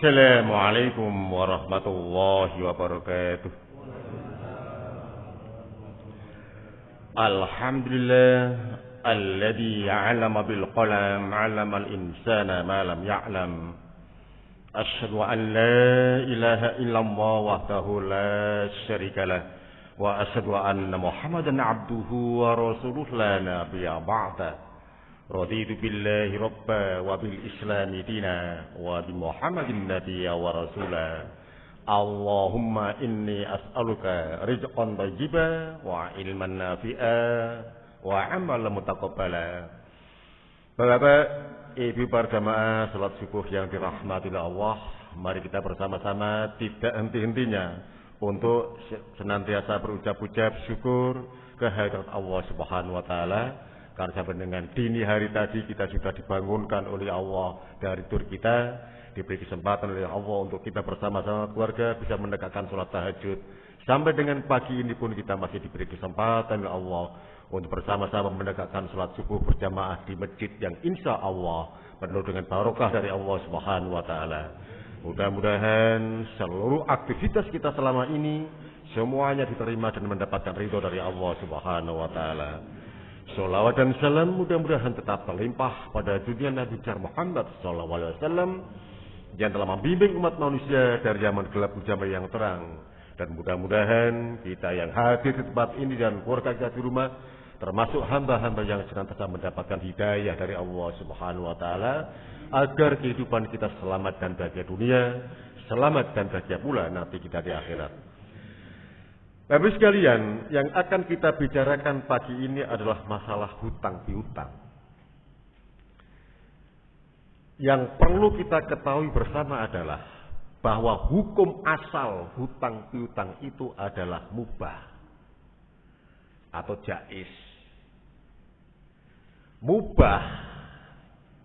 Assalamualaikum warahmatullahi wabarakatuh. Alhamdulillah alladzi 'allama bil qalam 'allamal insana ma lam ya'lam. Asyhadu an la ilaha illallah wahdahu la syarikalah wa asyhadu anna Muhammadan 'abduhu wa rasuluhu la nabiyya ba'da. Raditu billahi rabba wa bil islami dina wa bi Muhammadin nabiyya wa rasula. Allahumma inni as'aluka rizqan thayyiban wa ilman nafi'a wa amalan mutaqabbala. Bapak, Ibu para jamaah salat subuh yang dirahmati Allah, mari kita bersama-sama tidak henti-hentinya untuk senantiasa berucap-ucap syukur kehadirat Allah Subhanahu wa taala. Karena sampai dengan dini hari tadi kita sudah dibangunkan oleh Allah dari tidur kita, diberi kesempatan oleh Allah untuk kita bersama-sama keluarga bisa menegakkan sholat tahajud. Sampai dengan pagi ini pun kita masih diberi kesempatan oleh Allah untuk bersama-sama menegakkan sholat subuh berjamaah di masjid yang insya Allah penuh dengan barokah dari Allah Subhanahu wa taala. Mudah-mudahan seluruh aktivitas kita selama ini semuanya diterima dan mendapatkan ridho dari Allah Subhanahu wa taala. Salawat dan salam mudah-mudahan tetap terlimpah pada dunia Nabi Muhammad SAW yang telah membimbing umat manusia dari zaman gelap ke zaman yang terang. Dan mudah-mudahan kita yang hadir di tempat ini dan keluarga kita di rumah termasuk hamba-hamba yang senantiasa mendapatkan hidayah dari Allah Subhanahu wa taala agar kehidupan kita selamat dan bahagia dunia, selamat dan bahagia pula nanti kita di akhirat. Bapak sekalian, yang akan kita bicarakan pagi ini adalah masalah hutang piutang. Yang perlu kita ketahui bersama adalah bahwa hukum asal hutang piutang itu adalah mubah atau jaiz. Mubah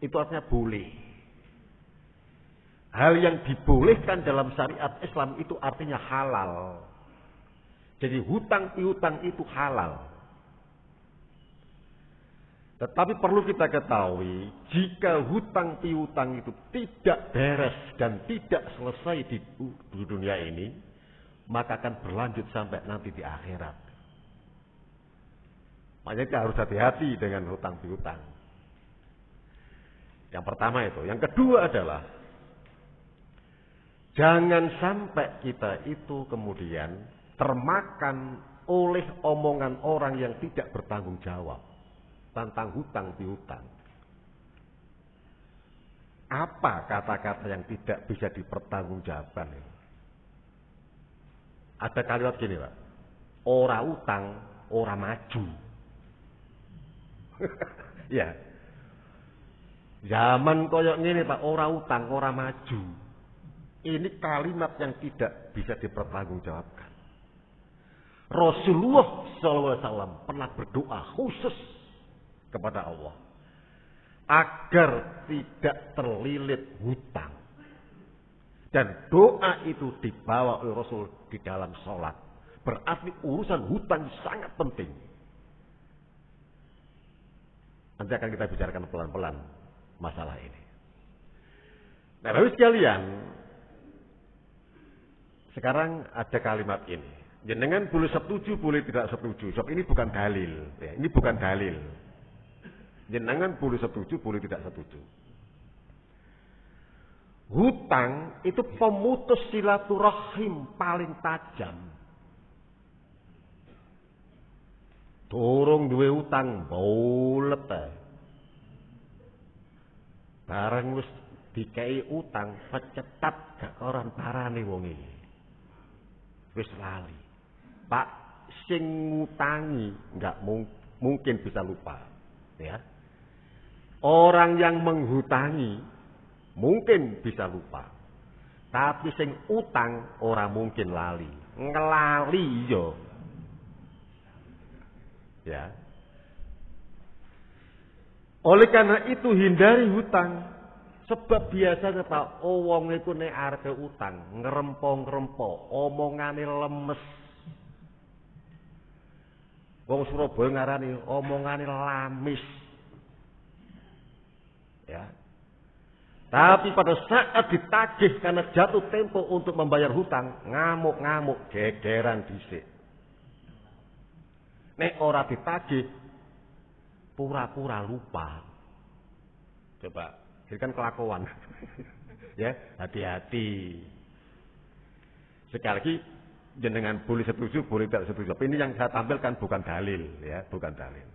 itu artinya boleh. Hal yang dibolehkan dalam syariat Islam itu artinya halal. Jadi hutang piutang itu halal. Tetapi perlu kita ketahui, jika hutang piutang itu tidak beres dan tidak selesai di dunia ini, maka akan berlanjut sampai nanti di akhirat. Makanya kita harus hati-hati dengan hutang piutang. Yang pertama itu. Yang kedua adalah, jangan sampai kita itu kemudian termakan oleh omongan orang yang tidak bertanggung jawab tentang hutang piutang. Apa kata-kata yang tidak bisa dipertanggungjawabkan ini? Ada kalimat gini, Pak. Ora utang, ora maju. Ya. Zaman koyok ngene, Pak, ora utang, ora maju. Ini kalimat yang tidak bisa dipertanggungjawabkan. Rasulullah SAW pernah berdoa khusus kepada Allah agar tidak terlilit hutang. Dan doa itu dibawa oleh Rasul di dalam sholat. Berarti urusan hutang sangat penting. Nanti akan kita bicarakan pelan-pelan masalah ini. Nah, Bapak sekalian, sekarang ada kalimat ini. Jenengan boleh setuju, boleh tidak setuju. Sebab ini bukan dalil. Ya, ini bukan dalil. Jenengan boleh setuju, boleh tidak setuju. Hutang itu pemutus silaturahim paling tajam. Durung duwe hutang, bolet ae. Bareng wis dikei utang, pecetat gak koran parane wong iki. Wis lali. Pak, sing ngutangi nggak mungkin bisa lupa, ya. Orang yang menghutangi mungkin bisa lupa, tapi sing utang ora mungkin lali, ngelali yo, ya. Oleh karena itu hindari hutang, sebab biasanya Pak, wong iku nek arep utang ngrempo-ngrempo, omongane lemes. Wong Surabaya ngarani omongane lamis. Ya. Tapi pada saat ditagih karena jatuh tempo untuk membayar hutang, ngamuk-ngamuk, gegeran dhisik. Nek ora ditagih, pura-pura lupa. Coba, ini kan kelakuan. Ya, hati-hati. Sekali lagi, jenengan boleh setuju, boleh tidak setuju. Tapi ini yang saya tampilkan bukan dalil, ya, bukan dalil.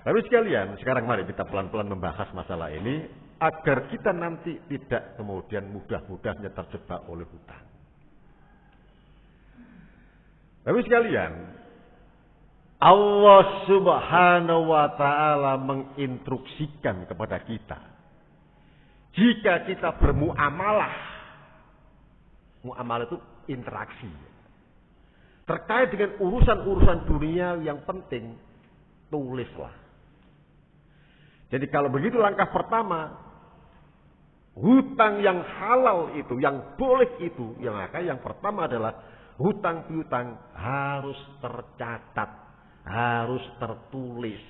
Tapi sekalian, sekarang mari kita pelan-pelan membahas masalah ini agar kita nanti tidak kemudian mudah-mudahnya terjebak oleh hutang. Tapi sekalian, Allah Subhanahu wa taala menginstruksikan kepada kita jika kita bermuamalah, muamalah itu interaksi terkait dengan urusan-urusan dunia yang penting, tulislah. Jadi kalau begitu langkah pertama, hutang yang halal itu, yang boleh itu, yang pertama adalah hutang piutang harus tercatat, harus tertulis.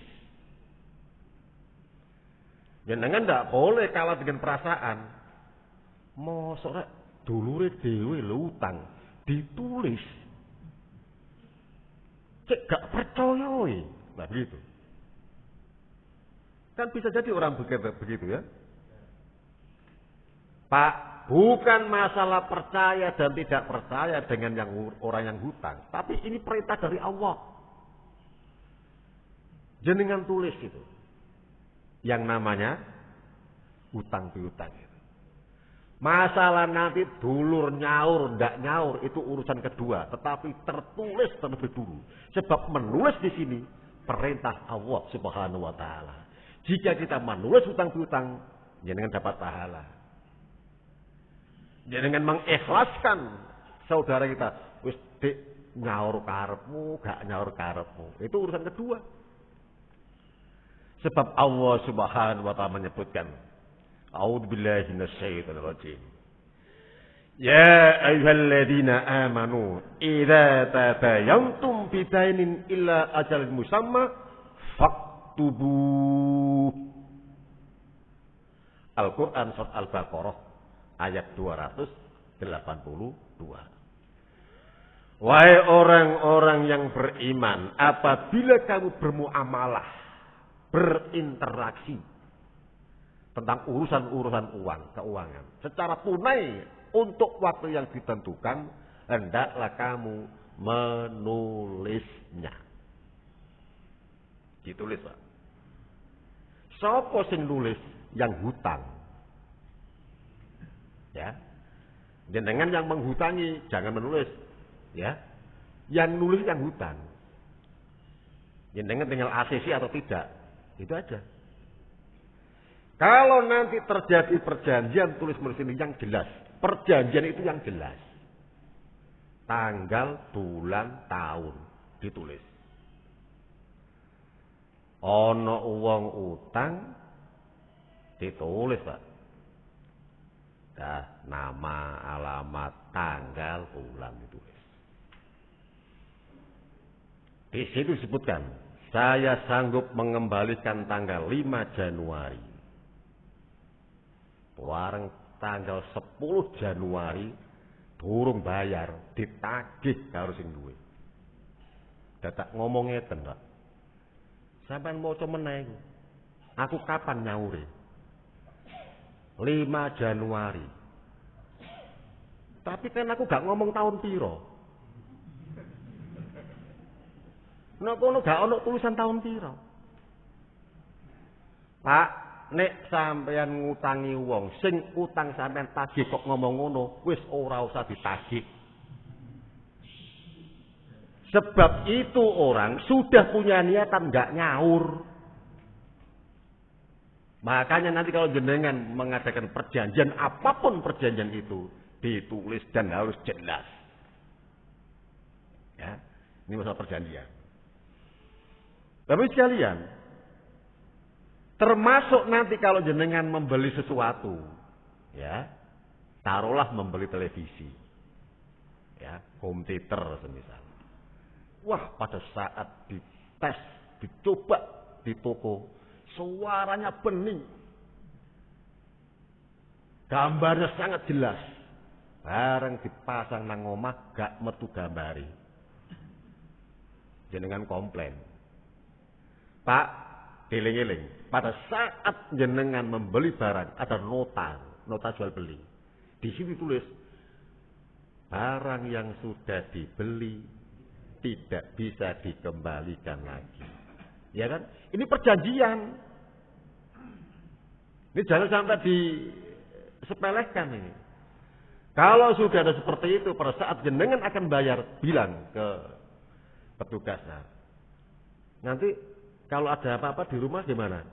Jangan tidak boleh kalah dengan perasaan. Mosok dulure dhewe lho utang ditulis. Cek gak percaya we. Nah begitu. Kan bisa jadi orang begitu ya. Pak, bukan masalah percaya dan tidak percaya dengan orang yang hutang, tapi ini perintah dari Allah. Jenengan tulis itu. Yang namanya hutang piutang itu. Masalah nanti dulur nyaur, ndak nyaur itu urusan kedua, tetapi tertulis terlebih dulu. Sebab menulis di sini perintah Allah Subhanahu wa taala. Jika kita menulis hutang piutang, jenengan dapat pahala. Jenengan mengikhlaskan saudara kita, wis dik nyaur karepmu, gak nyaur karepmu. Itu urusan kedua. Sebab Allah Subhanahu wa taala menyebutkan, A'udzubillahi minasyaitonir rajim. Ya ayyuhalladzina amanu, idza tadayantum bidainin illa ajalin musamma faktubu. Al-Qur'an surat Al-Baqarah ayat 282. Wahai orang-orang yang beriman, apabila kamu bermuamalah, berinteraksi tentang urusan-urusan keuangan secara tunai untuk waktu yang ditentukan, hendaklah kamu menulisnya. Ditulis, Pak. Sapa sing nulis? Yang hutang. Ya. Jenengan yang menghutangi jangan menulis, ya. Yang nulis yang hutang. Jenengan tinggal ACC atau tidak. Itu aja. Kalau nanti terjadi perjanjian tulis-menulis ini yang jelas. Perjanjian itu yang jelas. Tanggal, bulan, tahun ditulis. Ono uang utang ditulis, Pak. Dah, nama, alamat, tanggal, bulan ditulis. Di situ disebutkan, saya sanggup mengembalikan tanggal 5 Januari. Warang tanggal 10 Januari durung bayar, ditagih karo sing duwe. Dadak ngomong ngeten, Pak. Sampeyan maca meneh iku. Aku kapan nyaure? 5 Januari. Tapi kan aku gak ngomong tahun piro. Nek kono gak ono tulisan tahun piro. Pak, nek sampeyan ngutangi wong, sing utang sampeyan tagih kok ngomong ngono, wis ora usah ditagih. Sebab itu orang sudah punya niatan gak nyaur. Makanya nanti kalau jenengan mengadakan perjanjian, apapun perjanjian itu, ditulis dan harus jelas. Ya, ini masalah perjanjian. Tapi sekalian, termasuk nanti kalau jenengan membeli sesuatu, ya, taruhlah membeli televisi, ya, home theater semisal. Wah, pada saat dites, dicoba di toko, suaranya bening. Gambarnya sangat jelas. Bareng dipasang nang omah gak metu gambari. Jenengan komplain. Pak, eling-eling. Pada saat jenengan membeli barang ada nota jual beli. Di sini tulis barang yang sudah dibeli tidak bisa dikembalikan lagi. Ya kan? Ini perjanjian. Ini jangan sampai disepelekan ini. Kalau sudah ada seperti itu, pada saat jenengan akan bayar, bilang ke petugasnya. Nanti kalau ada apa-apa di rumah gimana?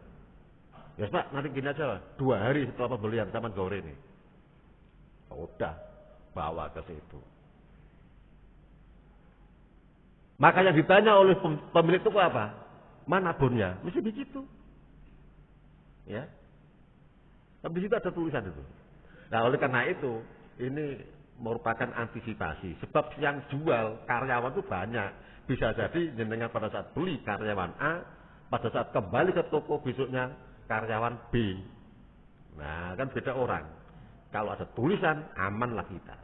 Ya Pak, nanti gini aja lah. 2 hari setelah pembelian taman gore ini. Udah, bawa ke situ. Maka yang ditanya oleh pemilik toko apa? Mana bonnya? Mesti begitu. Ya. Tapi di situ ada tulisan itu. Nah, oleh karena itu, ini merupakan antisipasi. Sebab yang jual karyawan itu banyak. Bisa jadi jenengan pada saat beli karyawan A, pada saat kembali ke toko besoknya karyawan B. Nah, kan beda orang. Kalau ada tulisan, amanlah kita.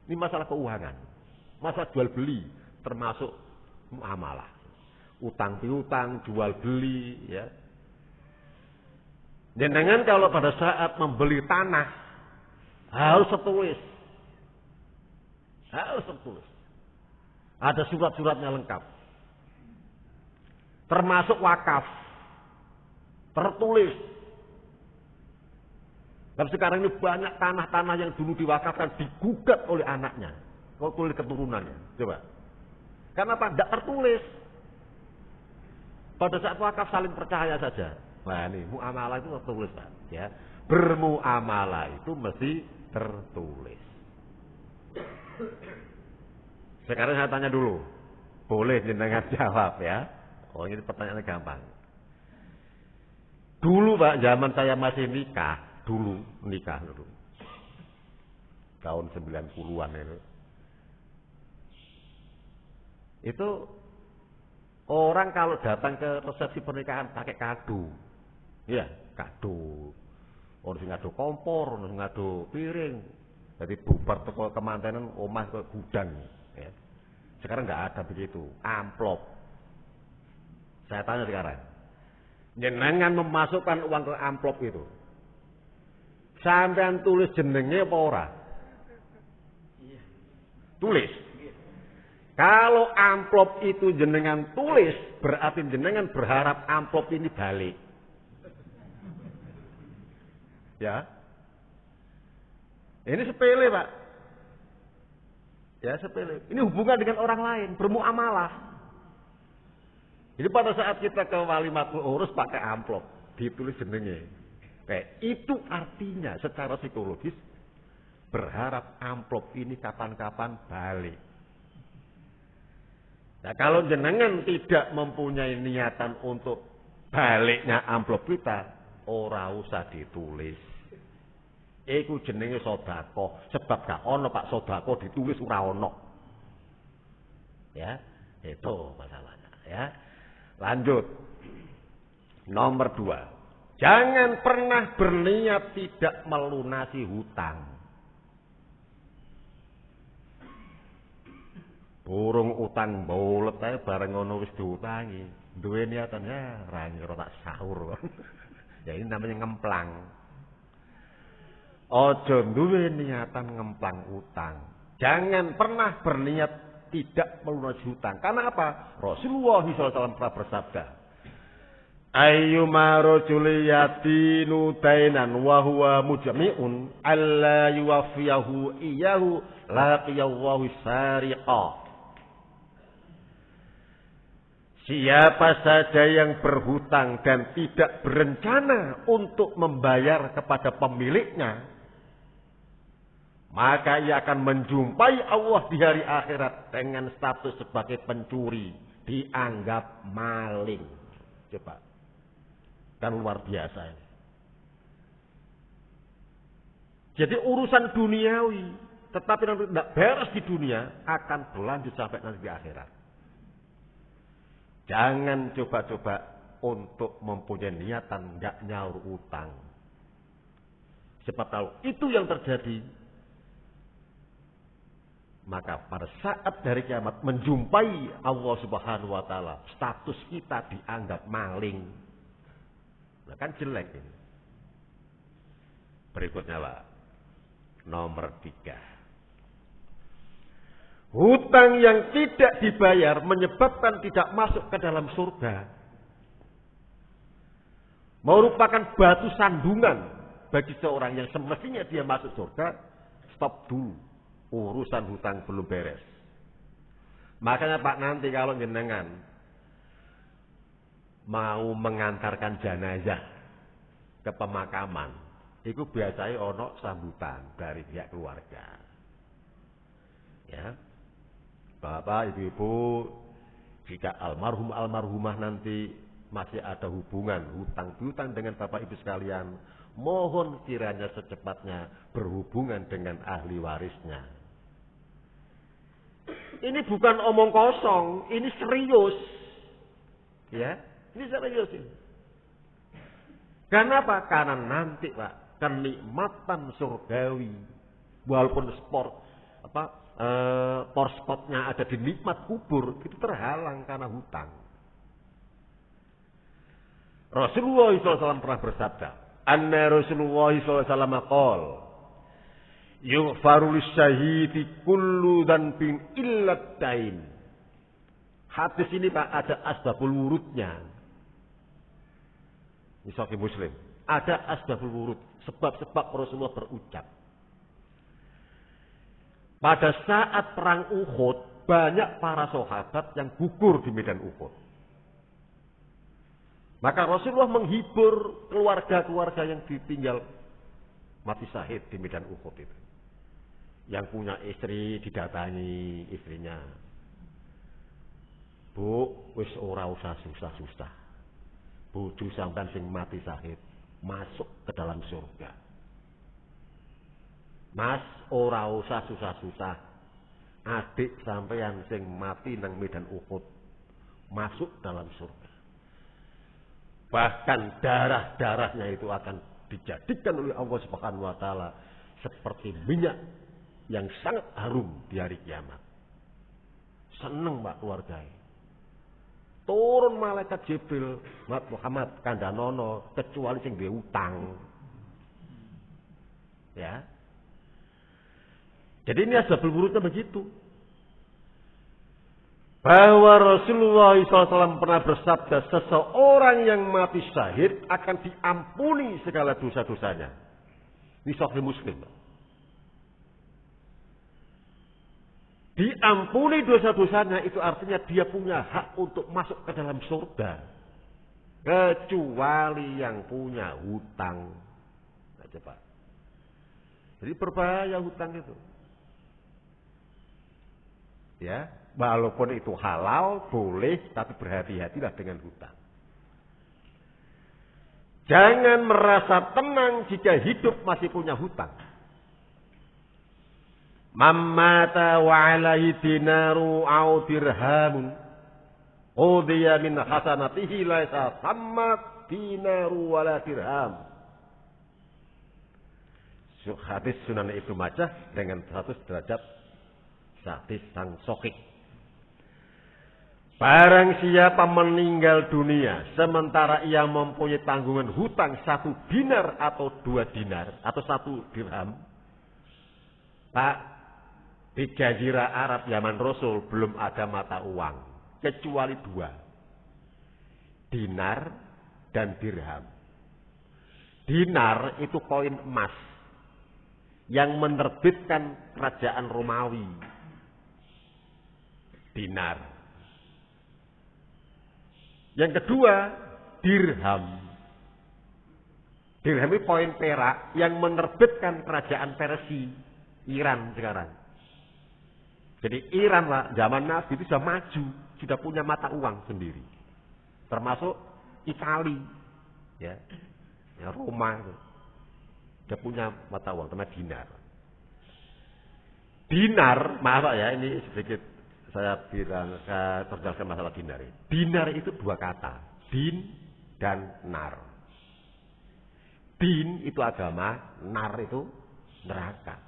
Ini masalah keuangan. Masalah jual beli, termasuk muamalah. Utang piutang, jual beli, ya. Jenengan kalau pada saat membeli tanah, harus tertulis. Harus tertulis. Ada surat-suratnya lengkap. Termasuk wakaf. Tertulis. Dan sekarang ini banyak tanah-tanah yang dulu diwakafkan digugat oleh anaknya. Oleh keturunannya. Coba. Karena apa? Tidak tertulis. Pada saat wakaf saling percaya saja. Nah ini muamalah itu tertulis Pak. Ya. Bermuamalah itu mesti tertulis. Sekarang saya tanya dulu. Boleh jenengan jawab ya. Oh ini pertanyaannya gampang. Dulu Pak, zaman saya masih nikah. Dulu. Tahun 90-an itu. Itu orang kalau datang ke resepsi pernikahan pakai kado. Iya, kado. Orang sing ngado kompor, orang sing ngado piring. Jadi bubar teko kemantenan omah ke gudang, ya. Sekarang enggak ada begitu. Amplop. Saya tanya sekarang. Jenengan memasukkan uang ke amplop itu. Sampean tulis jenenge apa ora? Tulis. Kalau amplop itu jenengan tulis, berarti jenengan berharap amplop ini balik. Ya. Ini sepele, Pak. Ya, sepele. Ini hubungan dengan orang lain, bermuamalah. Jadi pada saat kita ke wali matul urus pakai amplop, ditulis jenenge. Itu artinya secara psikologis berharap amplop ini kapan-kapan balik. Nah, kalau jenengan tidak mempunyai niatan untuk baliknya amplop kita, ora usah ditulis. Iku jenenge sedekah, sebab gak ono Pak sedekah ditulis ora ono. Ya, itu masalahnya, ya. Lanjut. Nomor 2. Jangan pernah berniat tidak melunasi hutang. Burung utang bolet ae bareng ngono wis diutangi. Duwe niatan ya ra ngira tak sahur. Ya ini namanya ngemplang. Ojo duwe niatan ngemplang utang. Jangan pernah berniat tidak melunasi hutang. Karena apa? Rasulullah SAW pernah bersabda, ayyuma rajuli yatinu dainan wa huwa mujmi'un alla yuwaffiyahu iyyahu laqiyallahu sariqa. Siapa saja yang berhutang dan tidak berencana untuk membayar kepada pemiliknya, maka ia akan menjumpai Allah di hari akhirat dengan status sebagai pencuri, dianggap maling. Coba. Kan luar biasa ini. Jadi urusan duniawi, tetapi nanti tidak beres di dunia, akan berlanjut sampai nanti di akhirat. Jangan coba-coba untuk mempunyai niatan nggak nyaur utang. Siapa tahu itu yang terjadi. Maka pada saat dari kiamat menjumpai Allah Subhanahu wa taala, status kita dianggap maling. Nah, kan jelek ini. Berikutnya Pak. Nomor 3. Hutang yang tidak dibayar menyebabkan tidak masuk ke dalam surga. Merupakan batu sandungan bagi seorang yang semestinya dia masuk surga. Stop dulu. Urusan hutang belum beres. Makanya Pak, nanti kalau jenengan mau mengantarkan jenazah ke pemakaman, itu biasanya ono sambutan dari pihak keluarga. Ya, Bapak, Ibu-ibu, jika almarhumah nanti masih ada hubungan hutang piutang dengan Bapak Ibu sekalian, mohon kiranya secepatnya berhubungan dengan ahli warisnya. Ini bukan omong kosong, ini serius. Ya, ini serius ini. Karena apa? Karena nanti Pak, kenikmatan surgawi, walaupun spotnya ada di nikmat kubur, itu terhalang karena hutang. Rasulullah SAW pernah bersabda, anna Rasulullah SAW qol, yughfaru lisyahidi kullu dhanbin illa ad-dain. Hadis ini Pak ada asbabul wurudnya. Ini Sahih Muslim. Ada asbabul wurud, sebab-sebab Rasulullah berucap. Pada saat perang Uhud, banyak para sahabat yang gugur di medan Uhud. Maka Rasulullah menghibur keluarga-keluarga yang ditinggal mati syahid di medan Uhud itu. Yang punya istri didatangi istrinya. Bu, wis ora usah susah-susah. Bojo sampean sing mati syahid masuk ke dalam surga. Mas, ora usah susah-susah. Adik sampean sing mati nang medan Uhud masuk dalam surga. Bahkan darah-darahnya itu akan dijadikan oleh Allah Subhanahu wa taala seperti minyak yang sangat harum di hari kiamat. Seneng Pak keluarga. Turun malaikat Jibril, Muhammad kandhanono kecuali sing duwe utang. Ya. Jadi ini asbabul wurudnya begitu. Bahwa Rasulullah SAW pernah bersabda, seseorang yang mati syahid akan diampuni segala dosa-dosanya. Ini Sahih Muslim. Diampuni dosa-dosanya itu artinya dia punya hak untuk masuk ke dalam surga. Kecuali yang punya hutang. Nah, coba. Jadi berbahaya hutang itu. Ya, walaupun itu halal, boleh, tapi berhati-hatilah dengan hutang. Jangan merasa tenang jika hidup masih punya hutang. Mammata wa alaihi dinaru au dirhamun udiya min hasanatihi laisa tammat dinaru wala dirham. Hadis Sunan Ibnu Majah dengan 100 derajat hadis sang sahih. Barang siapa meninggal dunia sementara ia mempunyai tanggungan hutang 1 dinar atau 2 dinar atau 1 dirham. Pak, di Jazirah Arab zaman Rasul belum ada mata uang kecuali 2. Dinar dan dirham. Dinar itu koin emas yang menerbitkan kerajaan Romawi. Dinar. Yang kedua, dirham. Dirham itu koin perak yang menerbitkan kerajaan Persia, Iran sekarang. Jadi Iran lah, zaman Nabi itu sudah maju, sudah punya mata uang sendiri. Termasuk Itali, ya Roma itu. Sudah punya mata uang, namanya dinar. Dinar, maaf ya, ini sedikit saya bilang, saya terjelaskan masalah dinar. Dinar itu 2 kata, din dan nar. din itu agama, nar itu neraka.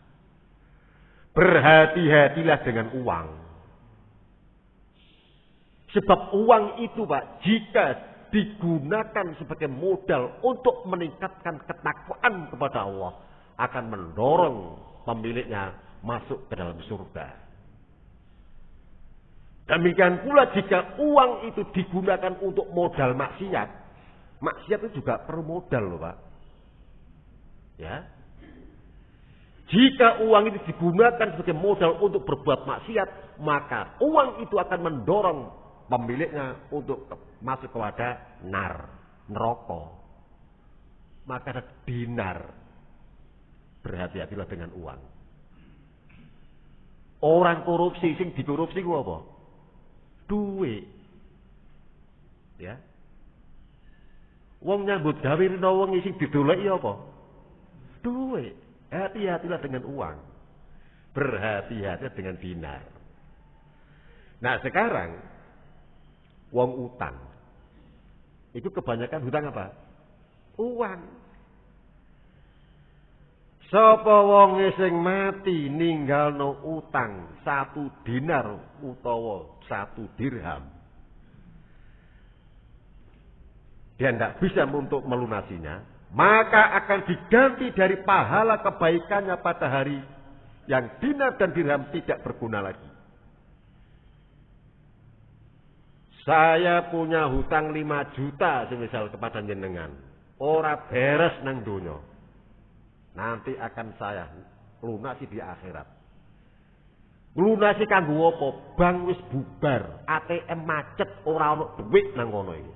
Berhati-hatilah dengan uang. Sebab uang itu Pak, jika digunakan sebagai modal untuk meningkatkan ketakwaan kepada Allah, akan mendorong pemiliknya masuk ke dalam surga. Demikian pula jika uang itu digunakan untuk modal maksiat, maksiat itu juga perlu modal loh Pak. Ya. Jika uang itu digunakan sebagai modal untuk berbuat maksiat, maka uang itu akan mendorong pemiliknya untuk masuk kepada neraka. Maka ada dinar. Berhati-hatilah dengan uang. Orang korupsi, sing dikorupsi ku apa? Duit. Ya. Wong nyambut gawe rina wong sing didoleki apa? Duit. Hati-hatilah dengan uang. Berhati-hati dengan dinar. Nah sekarang wong utang. Itu kebanyakan hutang apa? Uang. Sapa wong sing mati ninggalno utang 1 dinar utawa 1 dirham. Dia tidak bisa untuk melunasinya, maka akan diganti dari pahala kebaikannya pada hari yang dinar dan dirham tidak berguna lagi. Saya punya hutang 5 juta semisal kepada jenengan. Ora beres nang donya. Nanti akan saya lunasi di akhirat. Lunasi kanggo apa? Bank wis bubar, ATM macet, ora ono duit nang kono iki.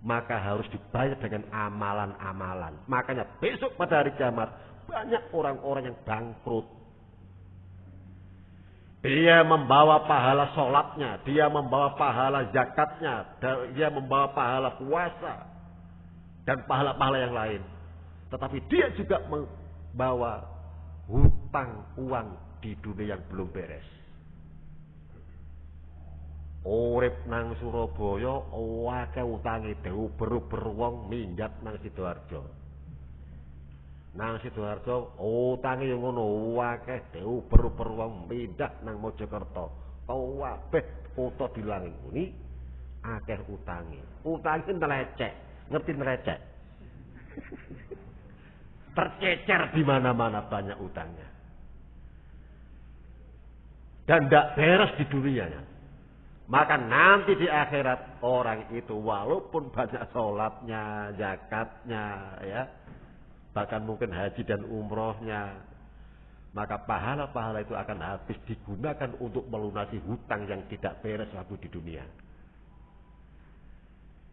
Maka harus dibayar dengan amalan-amalan. Makanya besok pada hari kiamat banyak orang-orang yang bangkrut. Dia membawa pahala sholatnya, dia membawa pahala zakatnya, dia membawa pahala puasa dan pahala-pahala yang lain. Tetapi dia juga membawa hutang uang di dunia yang belum beres. Urip nang Surabaya akeh utange diuber-uber wong minggat nang Sidoarjo. Nang Sidoarjo utange yo ngono akeh diuber-uber wong pindah nang Mojokerto. Kabeh kota dilangi ngene akeh utange. Utange nelecek, ngerti nelecek? Tercecer di mana-mana banyak utangnya. Dan tidak beres di dunianya. Maka nanti di akhirat orang itu walaupun banyak sholatnya, zakatnya, ya, bahkan mungkin haji dan umrohnya, maka pahala-pahala itu akan habis digunakan untuk melunasi hutang yang tidak beres waktu di dunia.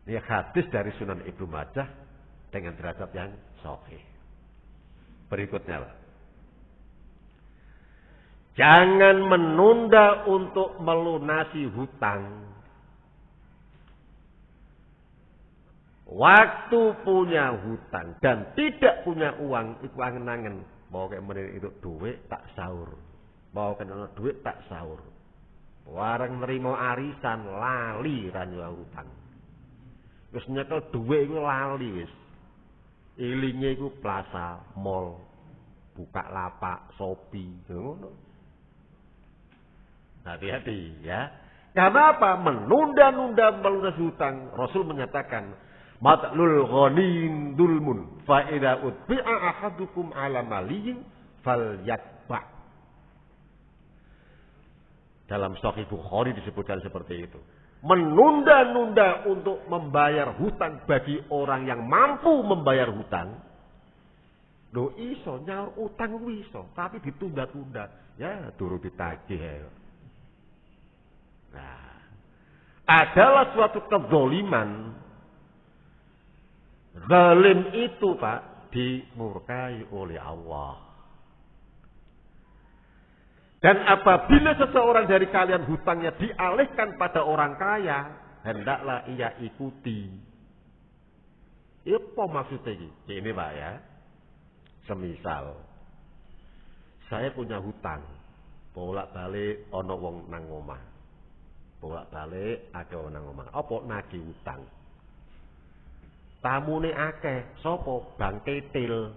Ini hadis dari Sunan Ibnu Majah dengan derajat yang sahih. Berikutnya Pak. Jangan menunda untuk melunasi hutang. Waktu punya hutang dan tidak punya uang itu angen-angen. Mau kayak menit itu duit tak sahur. Mau kena duit tak sahur. Warang nerimo arisan lali ranyo hutang. Wis nyekel duit itu lali wis. Ilingnya itu plaza, mall, buka lapak, Shopee, ngono. Hati-hati ya. Karena apa? Menunda-nunda melunasi hutang. Rasul menyatakan, matlul ghanin dulmun, fa idza utbi'a ahadukum ala maliyin falyatba. Dalam Sahih Bukhari disebutkan seperti itu. Menunda-nunda untuk membayar hutang bagi orang yang mampu membayar hutang. Loh iso nyaur utang iso, tapi ditunda-tunda. Ya turu ditagih. Nah, adalah suatu kezaliman. Zalim itu Pak dimurkai oleh Allah. Dan apabila seseorang dari kalian hutangnya dialihkan pada orang kaya, hendaklah ia ikuti. Apa maksudnya ini? Ini Pak ya. Semisal saya punya hutang, bolak-balik ana wong nang omah. Bolak-balik ada wong nang omah. Apa nagih hutang? Tamune akeh, sapa? Bang Titil.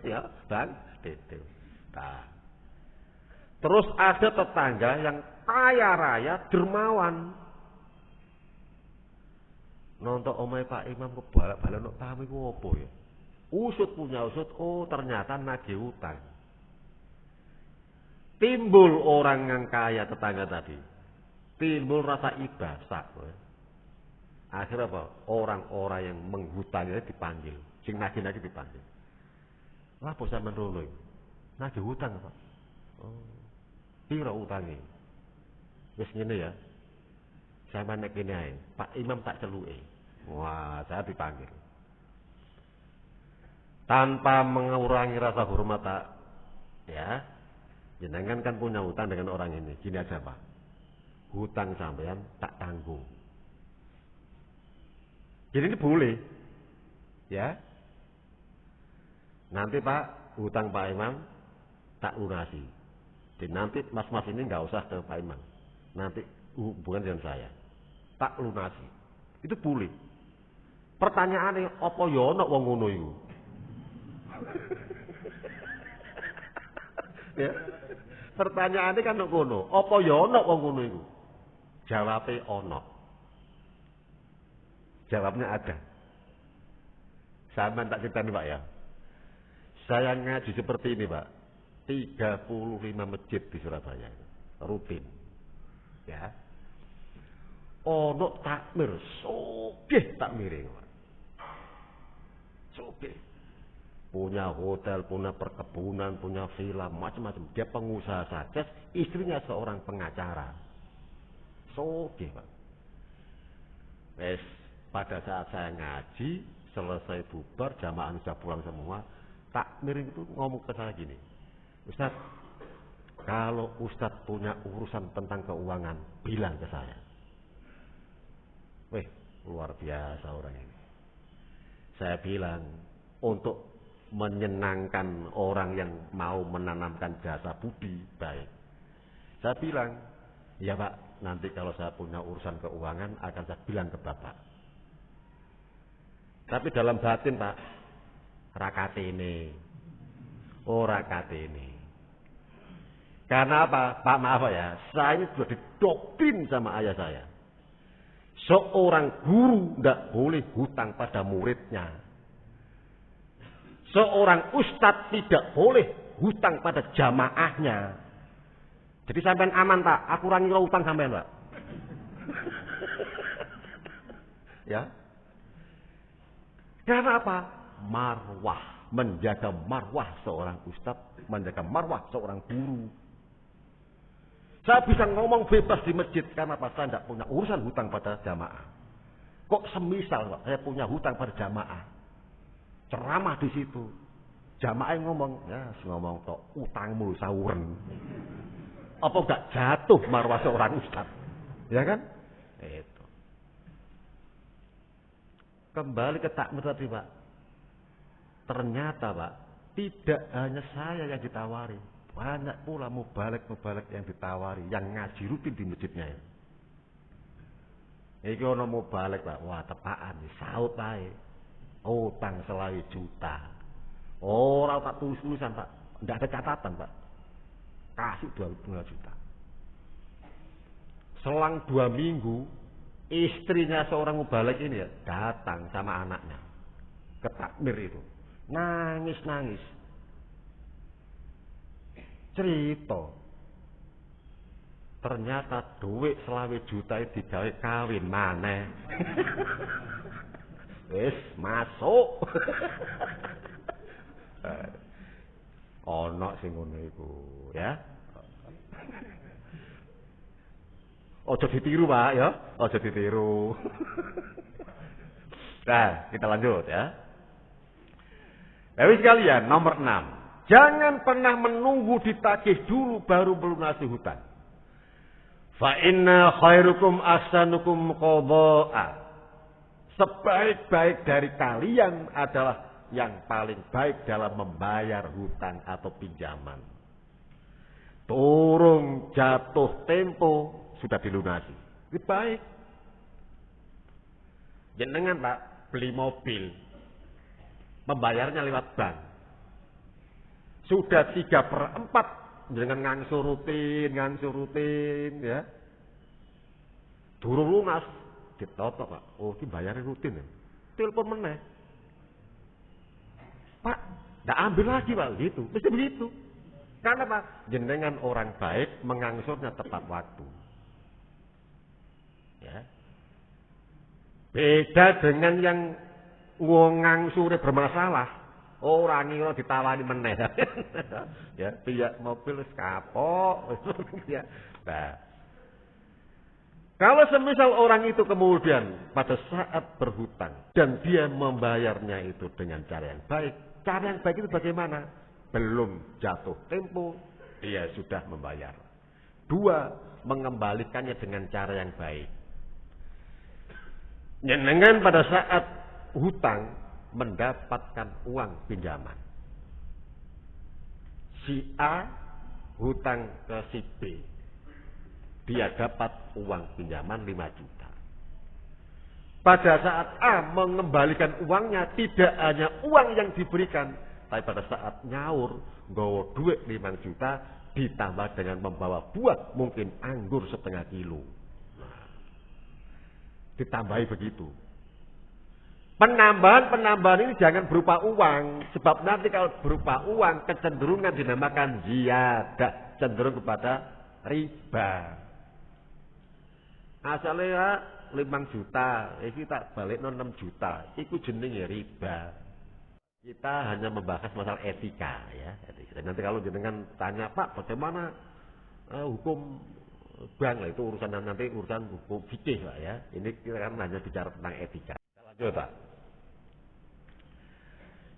Ya, Bang Titil. Nah. Terus ada tetangga yang kaya raya, dermawan. Nonton omahe Pak Imam kebalak-balik nok tamu iku apa ya? Usut punya usut, oh ternyata nagih utang. Timbul orang yang kaya tetangga tadi. Timbul rasa iba, sak. Akhirnya apa? Orang-orang yang menghutangnya dipanggil. Sing nagih-nagih dipanggil. Lah apa sampean rono iki? Nagih hutang, Pak. Oh. Piro utange? Wis ngene ya. Sampeyan nek kene ae, Pak Imam tak celuke. Wah, saya dipanggil. Tanpa mengurangi rasa hormat tak, ya. Jenengan kan punya hutang dengan orang ini. Gini aja, Pak. Hutang sampean tak tanggung. Jadi ini boleh. Ya. Nanti Pak, hutang Pak Imam tak lunasi. Jadi nanti mas-mas ini nggak usah ke Pak Imam. Nanti hubungan dengan saya. Tak lunasi. Itu boleh. Pertanyaannya, apa ya ana wong ngono iku? Ya. Pertanyaannya kan ngono. Apa ya ana wong ngono iku? Jawabnya ana. Jawabnya ada. Sama tak cerita nih Pak ya. Saya ngaji seperti ini Pak. 35 masjid di Surabaya. Rutin. Ya. Ono takmir. Sugih takmire Pak. Sugih. Punya hotel, punya perkebunan, punya villa, macam-macam. Dia pengusaha sukses, istrinya seorang pengacara. Sugih Pak. Wes. Pada saat saya ngaji, selesai bubar, jamaah sudah pulang semua, takmir itu ngomong ke saya gini, Ustaz, kalau Ustaz punya urusan tentang keuangan, bilang ke saya. Weh, luar biasa orang ini. Saya bilang, untuk menyenangkan orang yang mau menanamkan jasa budi, baik. Saya bilang, ya Pak, nanti kalau saya punya urusan keuangan, akan saya bilang ke Bapak. Tapi dalam batin Pak, rakatene. Oh rakatene. Karena apa? Pak maaf ya, saya ini sudah didoktrin sama ayah saya. Seorang guru tidak boleh hutang pada muridnya. Seorang ustadz tidak boleh hutang pada jamaahnya. Jadi sampean aman Pak, aku kurangi utang sampean Pak. Ya. Karena apa? Marwah. Menjaga marwah seorang ustadz. Menjaga marwah seorang guru. Saya bisa ngomong bebas di masjid. Karena apa? Saya tidak punya urusan hutang pada jamaah. Kok semisal Pak, saya punya hutang pada jamaah. Ceramah di situ. Jamaah yang ngomong. Ya ngomong tok utangmu sauren. Apa enggak jatuh marwah seorang ustadz? Ya kan? Itu. Kembali ke takmir tadi Pak. Ternyata Pak, tidak hanya saya yang ditawari. Banyak pula mubalek yang ditawari. Yang ngaji rutin di masjidnya. Iki ono mubalek Pak. Wah tepaan. Saut ae. Utang 20 juta. Ora tak tulis-tulisan Pak. Tidak ada catatan Pak. Kasih 2,5 juta. Selang 2 minggu. Istrinya seorang mubalek ini ya datang sama anaknya ke takmir itu, nangis. Cerita, ternyata duit 20 juta itu digawe kawin maneh. Wis masuk. Ono sing ngono iku, ya. Ojo ditiru Pak ya, ojo ditiru. Nah, kita lanjut ya. Bapak sekalian, nomor 6. Jangan pernah menunggu ditagih dulu baru melunasi hutang. Fa inna khairukum ahsanukum qadha'a. Sebaik-baik dari kalian adalah yang paling baik dalam membayar hutang atau pinjaman. Turung jatuh tempo sudah dilunasi. Itu baik. Jenengan Pak beli mobil, membayarnya lewat bank. Sudah 3/4 dengan ngangsur rutin ya. Durung lunas ditotok Pak. Oh, iki bayarnya rutin ya. Telepon meneh. Pak, ndak ambil lagi Pak gitu. Mesti begitu. Karena Pak, jenengan orang baik mengangsurnya tepat waktu. Ya. Beda dengan yang ngangsure bermasalah. Orang ngira ditawani meneh. Ya, pihak mobil wis kapok. Ya. Nah. Kalau semisal orang itu kemudian pada saat berhutang dan dia membayarnya itu dengan cara yang baik. Cara yang baik itu bagaimana? Belum jatuh tempo, dia sudah membayar. 2, mengembalikannya dengan cara yang baik. Jenengan pada saat hutang mendapatkan uang pinjaman. Si A hutang ke si B. Dia dapat uang pinjaman 5 juta. Pada saat A mengembalikan uangnya, tidak hanya uang yang diberikan, tapi pada saat nyaur, nggawa duit 5 juta, ditambah dengan membawa buah, mungkin anggur 0,5 kilo. Nah, ditambahi begitu. Penambahan ini jangan berupa uang, sebab nanti kalau berupa uang, kecenderungan dinamakan ziyadah, cenderung kepada riba. Asalnya 5 juta, iki tak balik 6 juta, iku jenenge riba. Kita hanya membahas masalah etika ya. Etika. Nanti kalau jenengan tanya Pak, bagaimana hukum bank lah, itu urusan nanti urusan hukum fikih Pak ya. Ini kita kan hanya bicara tentang etika. Lanjut Pak.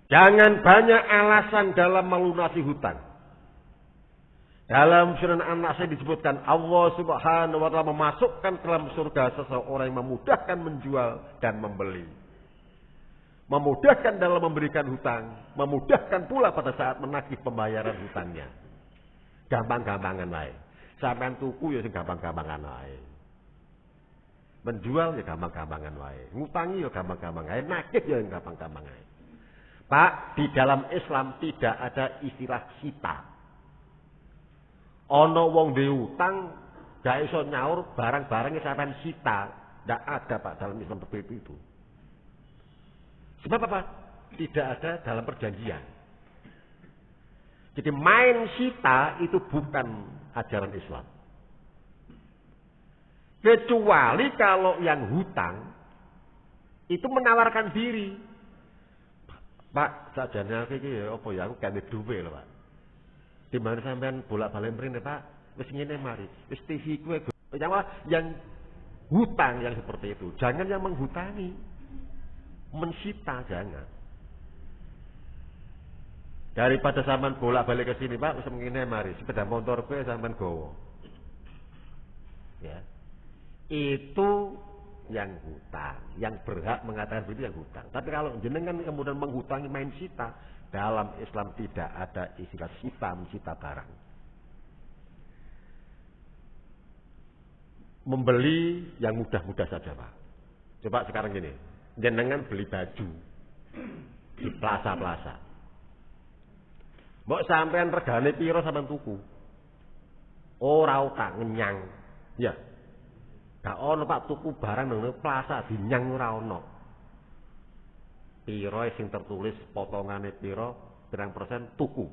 Jangan banyak alasan dalam melunasi hutang. Dalam surah An-Nasr disebutkan Allah Subhanahu wa taala memasukkan ke dalam surga seseorang yang memudahkan menjual dan membeli. Memudahkan dalam memberikan hutang, memudahkan pula pada saat menagih pembayaran hutangnya. Gampang-gampangan wae. Sampeyan tuku ya sing gampang-gampangan wae. Menjual ya gampang-gampangan wae. Ngutangi ya gampang-gampang wae, nagih ya gampang-gampang wae. Pak, di dalam Islam tidak ada istilah sita. Ana wong duwe utang gak iso nyaur barang-barangnya sampean sita. Ndak ada Pak dalam Islam seperti itu. Sebab apa? Tidak ada dalam perjanjian. Jadi main sita itu bukan ajaran Islam. Kecuali kalau yang hutang itu menawarkan diri. Pak, sakjane iki ya apa ya aku ganti duwe lho Pak. Di mana sampean bolak-balik mrene Pak, wis ngene mari. Wis TV kuwe yang hutang yang seperti itu. Jangan yang menghutangi. Mensita jangan. Daripada sampean bolak-balik ke sini Pak, wis ngene mari. Sepeda motor kuwe sampean gowo. Ya. Itu yang hutang, yang berhak mengatakan begitu yang hutang. Tapi kalau jenengan kemudian menghutangi main sita, dalam Islam tidak ada istilah sita mensita barang. Membeli yang mudah-mudah saja Pak. Coba sekarang gini, jenengan beli baju di plaza-plaza. Mbok sampean regane piro sampean tuku? Ora tak ngenyang. Ya. Gak ono Pak tuku barang nang plaza dinyang ora ono. Piro sing tertulis potongane piro, pirang persen tuku.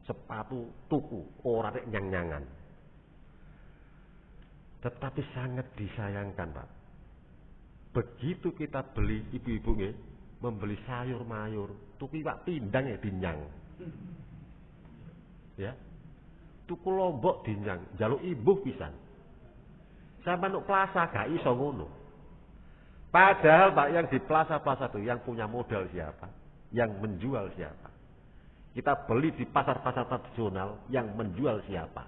Sepatu tuku, ora nek nyang-nyangan. Tetapi sangat disayangkan Pak. Begitu kita beli ibu-ibu nggih, membeli sayur mayur, tuku iwak pindang ya dinyang. Ya. Tuku lombok dinyang, njaluk imbuh pisan. Sampai nuk plaza gak iso ngono. Padahal Pak yang di plaza-plaza itu yang punya modal siapa? Yang menjual siapa? Kita beli di pasar-pasar tradisional yang menjual siapa?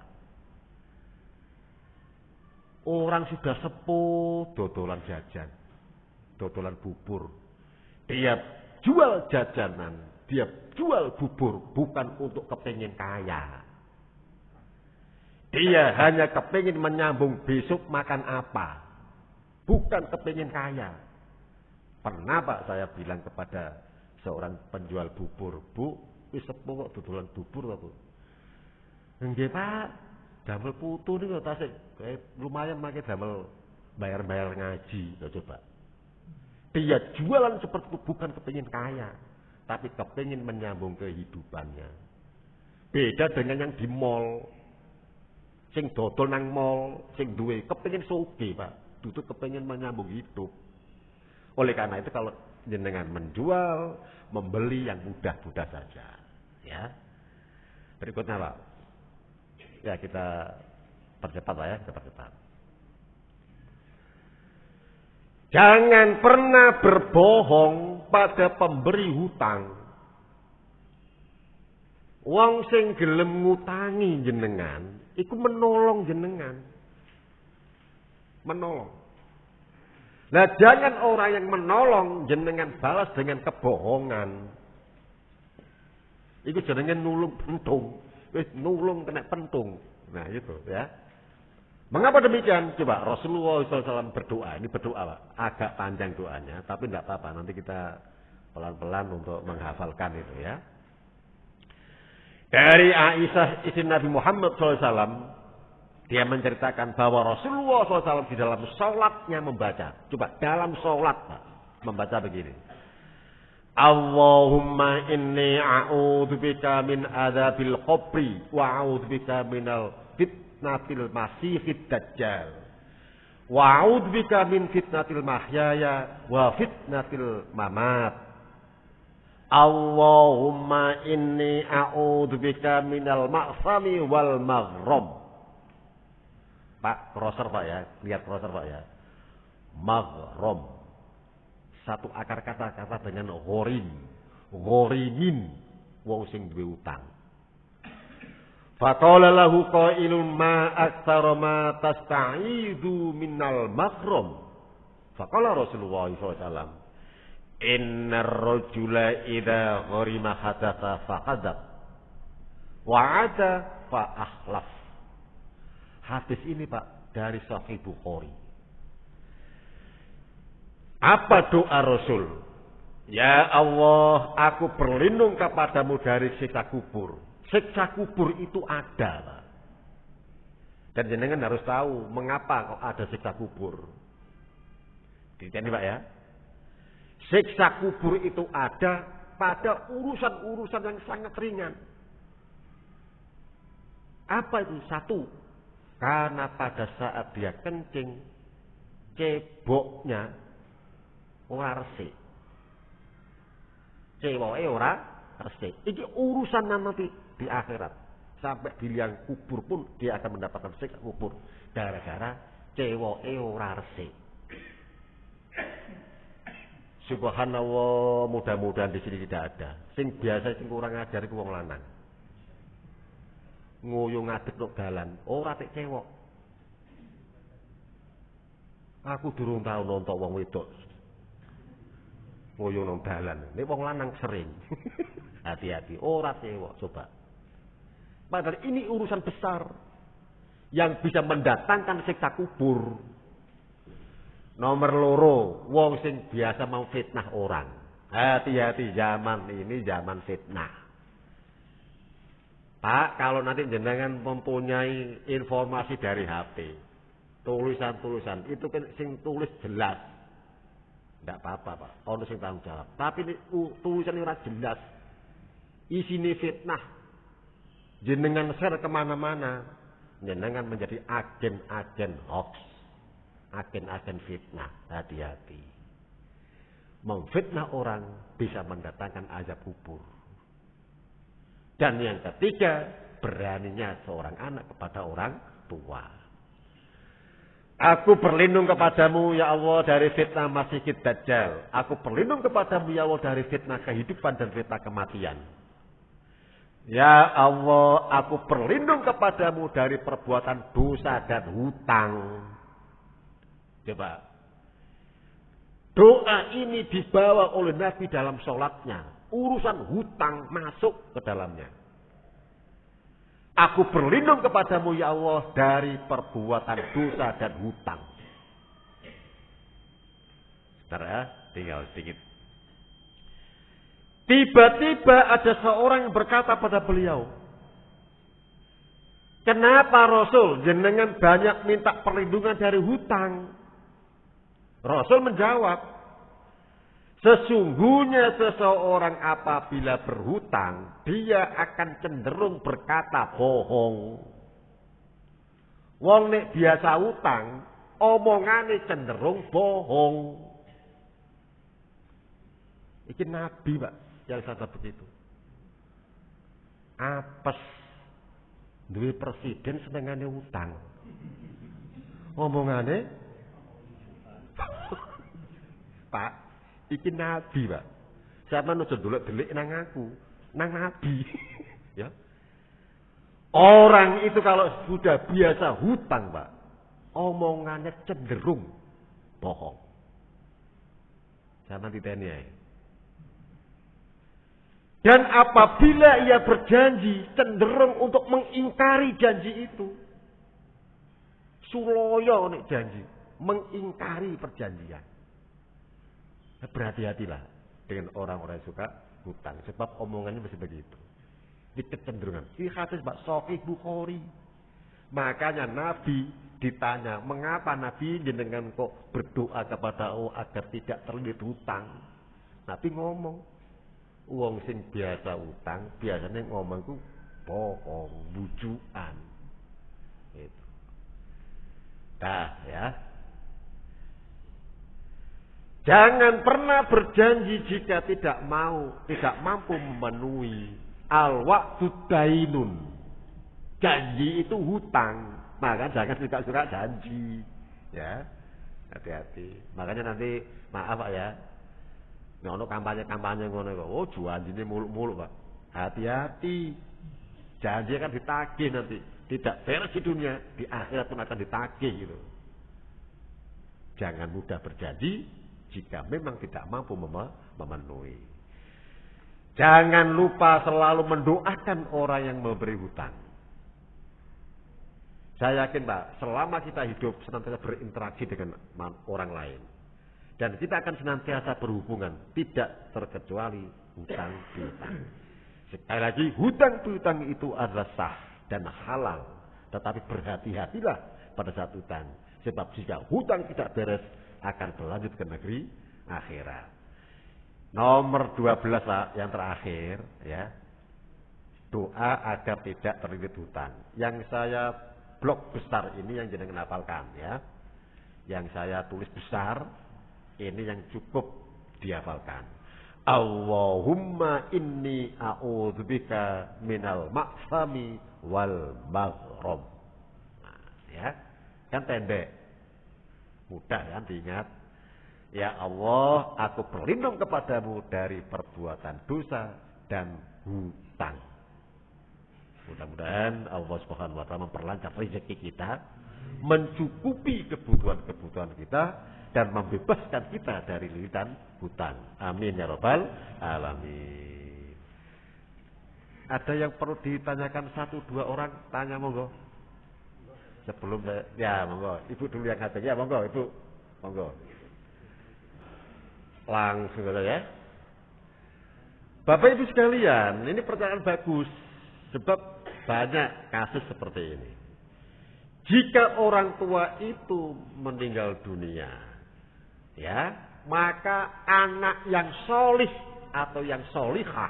Orang sudah sepuh dodolan jajan, dodolan bubur. Dia jual jajanan, dia jual bubur bukan untuk kepingin kaya. Dia hanya kepingin menyambung besok makan apa. Bukan kepingin kaya. Pernah Pak saya bilang kepada seorang penjual bubur, "Bu, wis sepuh kok dodolan bubur to, Bu?" "Nggih, Pak. Damel putu niku tasik lumayan make damel bayar-bayar ngaji." Loh coba. Dia jualan seperti itu bukan kepingin kaya, tapi kepingin menyambung kehidupannya. Beda dengan yang di mall. Sing dodol nang mall, sing duwe kepingin sugih, Pak. Dudu kepingin menyambung hidup. Oleh karena itu kalau jenengan menjual, membeli yang mudah-mudah saja, ya. Berikutnya, Pak. Ya, kita percepat Pak ya, kita percepat. Jangan pernah berbohong pada pemberi hutang. Wong sing gelem ngutangi jenengan, iku menolong jenengan. Menolong. Nah, jangan orang yang menolong jenengan balas dengan kebohongan. Iku jenengan nulung pentung. Wis nulung kena pentung. Nah, itu ya. Mengapa demikian? Coba Rasulullah SAW berdoa. Ini berdoa, Pak. Agak panjang doanya, tapi tidak apa-apa. Nanti kita pelan-pelan untuk menghafalkan itu ya. Dari Aisyah istri Nabi Muhammad SAW, dia menceritakan bahwa Rasulullah SAW di dalam sholatnya membaca. Coba dalam sholat Pak, membaca begini. Allahumma inni a'udzubika min adzabil qabri wa a'udzubika minal fitnatil masiihid dajjal. Wa a'udzubika min fitnatil mahyaya wa fitnatil mamat. Allahumma inni a'udzubika minal ma'sami wal maghram. Pak, crosser Pak ya, lihat crosser Pak ya. Maghram. Satu akar kata-kata dengan ghorim. Ghorimin. Wong sing duwe utang. Faqala lahu qailun ma aktsara ma tasta'idu minal maghram. Faqala Rasulullah SAW. Innar rajula idza gharima hadatsa faqadab. Wa'ada fa akhlaf. Hadis ini Pak dari Sahih Bukhari. Apa doa Rasul? Ya Allah, aku berlindung kepadamu dari siksa kubur. Siksa kubur itu ada, Pak. Dan jenengan harus tahu mengapa kok ada siksa kubur. Ini Pak ya. Siksa kubur itu ada pada urusan-urusan yang sangat ringan. Apa itu? Satu, karena pada saat dia kencing, ceboknya ora resik. Cewoke ora resik. Ini urusan nanti di akhirat. Sampai di liang kubur pun dia akan mendapatkan siksa kubur. Gara-gara cewoke ora resik. Subhanallah, mudah-mudahan di sini tidak ada. Sing biasa sing kurang ajar iku wong lanang. Nguyuh ngadeg tok dalan, ora tek cewek. Aku durung tau nonton wong wedok nguyuh nang dalan. Nek wong lanang sering. Hati-hati, ora cewek, coba. Padahal ini urusan besar yang bisa mendatangkan siksa kubur. Nomor loro, wong sing biasa mau fitnah orang. Hati-hati, zaman ini zaman fitnah. Pak, kalau nanti jenengan mempunyai informasi dari HP, tulisan-tulisan, itu kan sing tulis jelas. Tidak apa-apa, Pak. Ono sing tanggung jawab. Tapi ini, tulisan ini ora jelas. Isine fitnah. Jenengan share kemana-mana. Jenengan menjadi agen-agen hoax. Agen-agen fitnah. Hati-hati. Memfitnah orang bisa mendatangkan azab kubur. Dan yang ketiga, beraninya seorang anak kepada orang tua. Aku berlindung kepadamu ya Allah dari fitnah Masiihid Dajjal. Aku berlindung kepadamu ya Allah dari fitnah kehidupan dan fitnah kematian. Ya Allah, aku berlindung kepadamu dari perbuatan dosa dan hutang. Coba. Doa ini dibawa oleh Nabi dalam sholatnya. Urusan hutang masuk ke dalamnya. Aku berlindung kepadamu ya Allah dari perbuatan dosa dan hutang. Saudara, tinggal sedikit. Tiba-tiba ada seorang yang berkata pada beliau, kenapa Rasul jenengan banyak minta perlindungan dari hutang? Rasul menjawab, sesungguhnya seseorang apabila berhutang, dia akan cenderung berkata bohong. Wong nek biasa hutang, omongane cenderung bohong. Iki Nabi, Pak, yang kata begitu. Apes duwe presiden senengane hutang. Omongane Pak, iki Nabi, Pak. Sampeyan aja dolek-delik nang aku, nang Nabi. Ya. Orang itu kalau sudah biasa hutang, Pak, omongannya cenderung bohong. Sama ditanya ya. Dan apabila ia berjanji, cenderung untuk mengingkari janji itu. Suloyo nek janji, mengingkari perjanjian. Berhati-hatilah dengan orang-orang yang suka hutang, sebab omongannya masih begitu. Di kecenderungan. Ini hadis Pak Sahih Bukhari. Makanya Nabi ditanya, mengapa Nabi jenengan kok berdoa kepada Allah agar tidak terlilit hutang? Nabi ngomong, wong sing biasa utang, biasanya ngomong ku bohong, bujukan. Itu. Dah ya. Jangan pernah berjanji jika tidak mampu memenuhi. Al-wa'du dainun. Janji itu hutang. Maka jangan suka-suka janji. Ya. Hati-hati. Makanya nanti maaf Pak ya. Ngono kampanye-kampanye ngono kok. Oh, janjine muluk-muluk, Pak. Hati-hati. Janji kan ditagih nanti. Tidak beres di dunia, di akhirat pun akan ditagih gitu. Jangan mudah berjanji jika memang tidak mampu memenuhi. Jangan lupa selalu mendoakan orang yang memberi hutang. Saya yakin Pak, selama kita hidup senantiasa berinteraksi dengan orang lain. Dan kita akan senantiasa berhubungan, tidak terkecuali hutang piutang. Sekali lagi, hutang piutang itu adalah sah dan halal. Tetapi berhati-hatilah pada saat hutang. Sebab jika hutang tidak beres, akan berlanjut ke negeri akhirat. Nomor 12 Pak, yang terakhir ya. Doa agar tidak terlilit hutang. Yang saya blok besar ini yang jenengan hafalkan ya. Yang saya tulis besar ini yang cukup dihafalkan. Allahumma inni a'udzubika minal ma'sami wal maghram. Nah, ya. Kan pendek. Mudah kan diingat. Ya Allah, aku berlindung kepadamu dari perbuatan dosa dan hutang. Mudah-mudahan Allah Subhanahu wa taala memperlancar rezeki kita, mencukupi kebutuhan-kebutuhan kita dan membebaskan kita dari lilitan hutang. Amin ya rabbal alamin. Ada yang perlu ditanyakan 1-2 orang? Tanya monggo. Sebelum saya, ya monggo. Ibu dulu yang ngatur ya, monggo Ibu. Monggo. Langsung saja ya. Bapak Ibu sekalian, ini pertanyaan bagus. Sebab banyak kasus seperti ini. Jika orang tua itu meninggal dunia, ya, maka anak yang solih atau yang solihah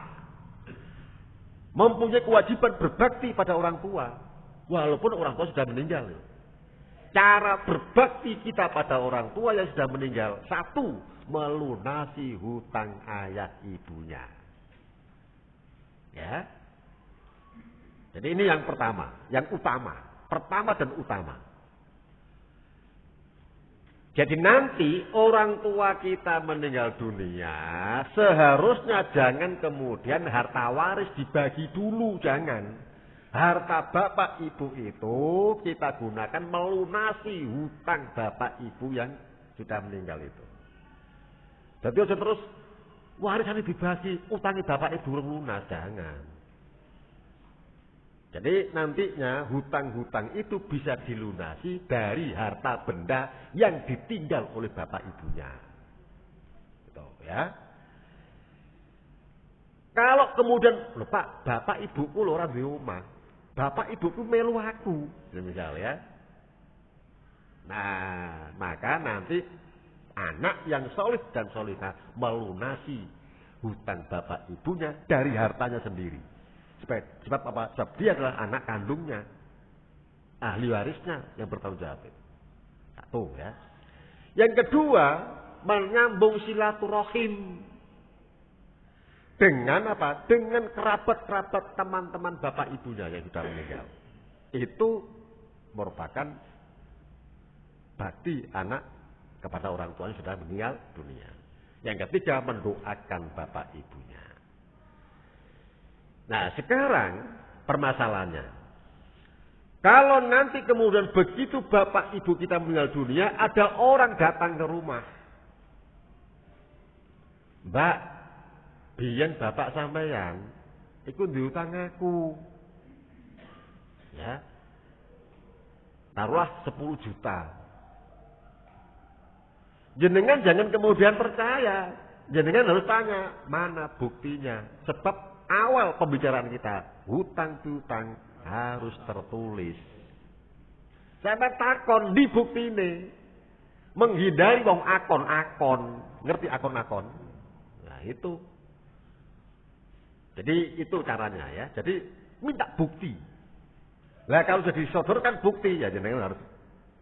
mempunyai kewajiban berbakti pada orang tua, walaupun orang tua sudah meninggal. Cara berbakti kita pada orang tua yang sudah meninggal, 1, melunasi hutang ayah ibunya. Ya. Jadi ini yang pertama, yang utama. Pertama dan utama. Jadi nanti orang tua kita meninggal dunia, seharusnya jangan kemudian harta waris dibagi dulu, jangan. Harta bapak ibu itu kita gunakan melunasi hutang bapak ibu yang sudah meninggal itu. Jadi aja terus warisan dibagi, utangi bapak ibu lunas, jangan. Jadi nantinya hutang-hutang itu bisa dilunasi dari harta benda yang ditinggal oleh bapak ibunya. Ya. Kalau kemudian, lho Pak, bapak ibuku lho ora duwe omah. Bapak ibuku melu aku, misal ya. Nah, maka nanti anak yang solih dan solihah melunasi hutang bapak ibunya dari hartanya sendiri. Sebab apa? Sebab dia adalah anak kandungnya, ahli warisnya yang bertanggung jawab. Satu ya. Yang kedua, menyambung silaturahim. Dengan apa? Dengan kerabat-kerabat teman-teman bapak ibunya yang sudah meninggal. Itu merupakan bakti anak kepada orang tua yang sudah meninggal dunia. Yang ketiga, mendoakan bapak ibunya. Nah, sekarang permasalahannya. Kalau nanti kemudian begitu bapak ibu kita meninggal dunia, ada orang datang ke rumah. Mbak, biyen bapak sampeyan iku diutang aku. Ya. Taruhlah 10 juta. Jenengan jangan kemudian percaya. Jenengan harus tanya, mana buktinya? Sebab awal pembicaraan kita, hutang piutang harus tertulis. Sampai takon di bukti ini. Menghindari wong akon-akon. Ngerti akon-akon? Nah, itu. Jadi itu caranya ya. Jadi minta bukti. Lah kalau sudah disodorkan bukti ya jenengan harus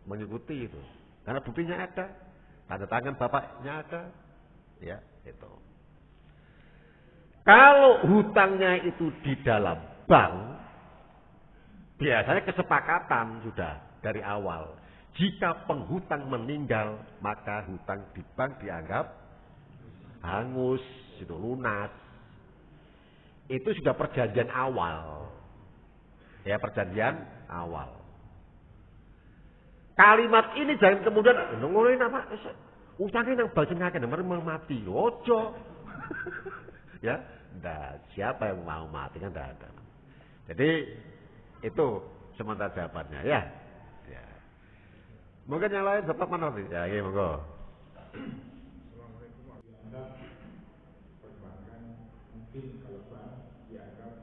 mengikuti itu. Karena buktinya ada. Tanda tangan bapaknya ada. Ya, itu. Kalau hutangnya itu di dalam bank, biasanya kesepakatan sudah dari awal. Jika penghutang meninggal, maka hutang di bank dianggap hangus, itu lunas. Itu sudah perjanjian awal. Ya, perjanjian awal. Kalimat ini jangan kemudian ngomongin apa? Utangnya nang bajengake nomor mati. Ojo. Ya, ndak siapa yang mau mati kan ndak ada. Jadi itu sementara jawabannya ya. Ya. Mungkin yang lain Bapak mana sih? Ya, iya monggo. Mungkin kalau bank dianggap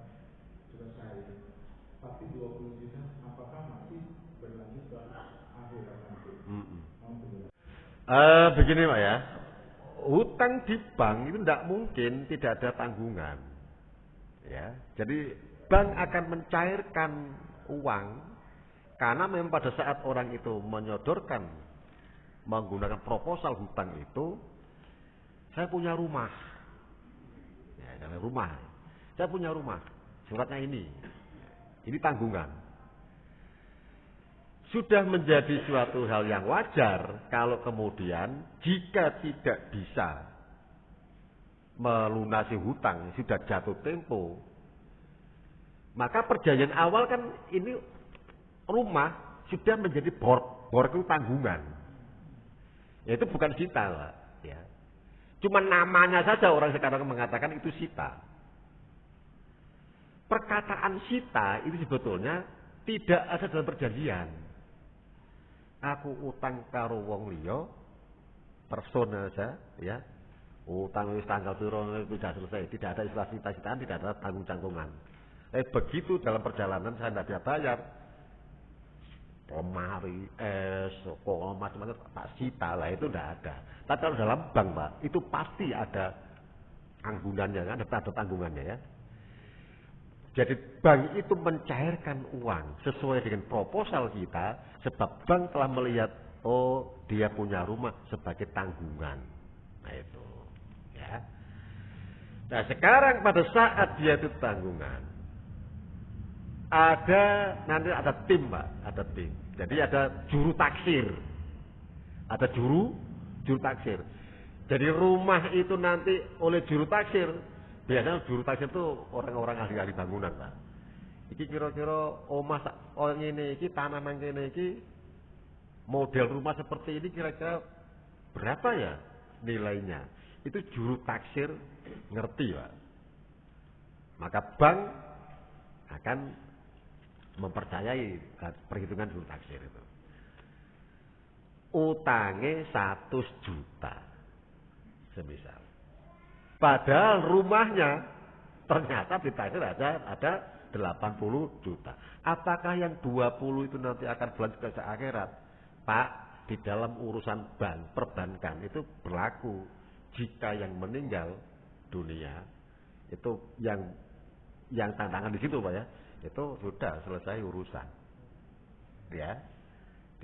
selesai, tapi 20 juta apakah masih berlanjut ke akhirat nanti? Begini Pak ya, hutang di bank itu tidak mungkin tidak ada tanggungan, ya. Jadi bank akan mencairkan uang karena memang pada saat orang itu menyodorkan menggunakan proposal hutang itu, saya punya rumah. Rumah, saya punya rumah, suratnya ini tanggungan. Sudah menjadi suatu hal yang wajar kalau kemudian jika tidak bisa melunasi hutang, sudah jatuh tempo, maka perjanjian awal kan ini rumah sudah menjadi bor itu tanggungan. Ya, itu bukan sita, Pak. Ya. Cuma namanya saja orang sekarang mengatakan itu sita. Perkataan sita itu sebetulnya tidak ada dalam perjanjian. Aku utang karo wong liya, persona saja, ya. Utang wis tanggal piro sudah selesai, tidak ada istilah sita-sitaan, tidak ada tanggung-tanggungan. Begitu dalam perjalanan saya tidak bisa bayar. Lemari, kok macam-macam tak sita lah, itu tidak ada. Tapi kalau dalam bank Pak, itu pasti ada tanggungannya kan, ada tanggungannya ya. Jadi bank itu mencairkan uang sesuai dengan proposal kita, sebab bank telah melihat, oh dia punya rumah sebagai tanggungan. Nah itu, ya. Nah sekarang pada saat dia itu tanggungan, nanti ada tim Pak, ada tim. Jadi ada juru taksir, ada juru taksir. Jadi rumah itu nanti oleh juru taksir. Biasanya juru taksir itu orang-orang ahli-ahli bangunan Pak. Iki kira-kira omah ini, iki tanah nang kene iki model rumah seperti ini kira-kira berapa ya nilainya? Itu juru taksir ngerti Pak. Maka bank akan mempercayai perhitungan juru taksir itu. Utange 100 juta semisal. Padahal rumahnya ternyata ditaksir ada 80 juta. Apakah yang 20 itu nanti akan berlanjut ke akhirat? Pak, di dalam urusan perbankan itu berlaku. Jika yang meninggal dunia, itu yang tantangan di situ Pak ya, itu sudah selesai urusan. Ya,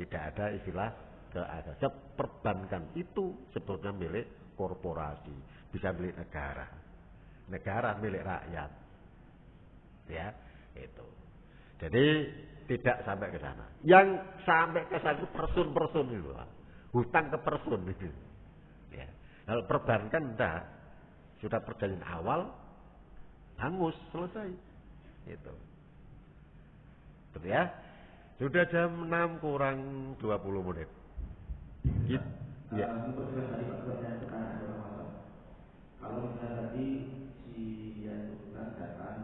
tidak ada istilah keadaan. Perbankan itu sebetulnya milik korporasi, bisa milik negara milik rakyat. Ya, itu. Jadi tidak sampai ke sana. Yang sampai ke sana itu person itu, hutang ke person itu. Ya. Kalau perbankan enggak, sudah perjanjian awal, hangus selesai. Itu. Betul ya? Sudah jam 6 kurang 20 menit. Gitu. Ya. Untuk tadi Pak pertanyaan kalau misalnya tadi si yang bukan datang,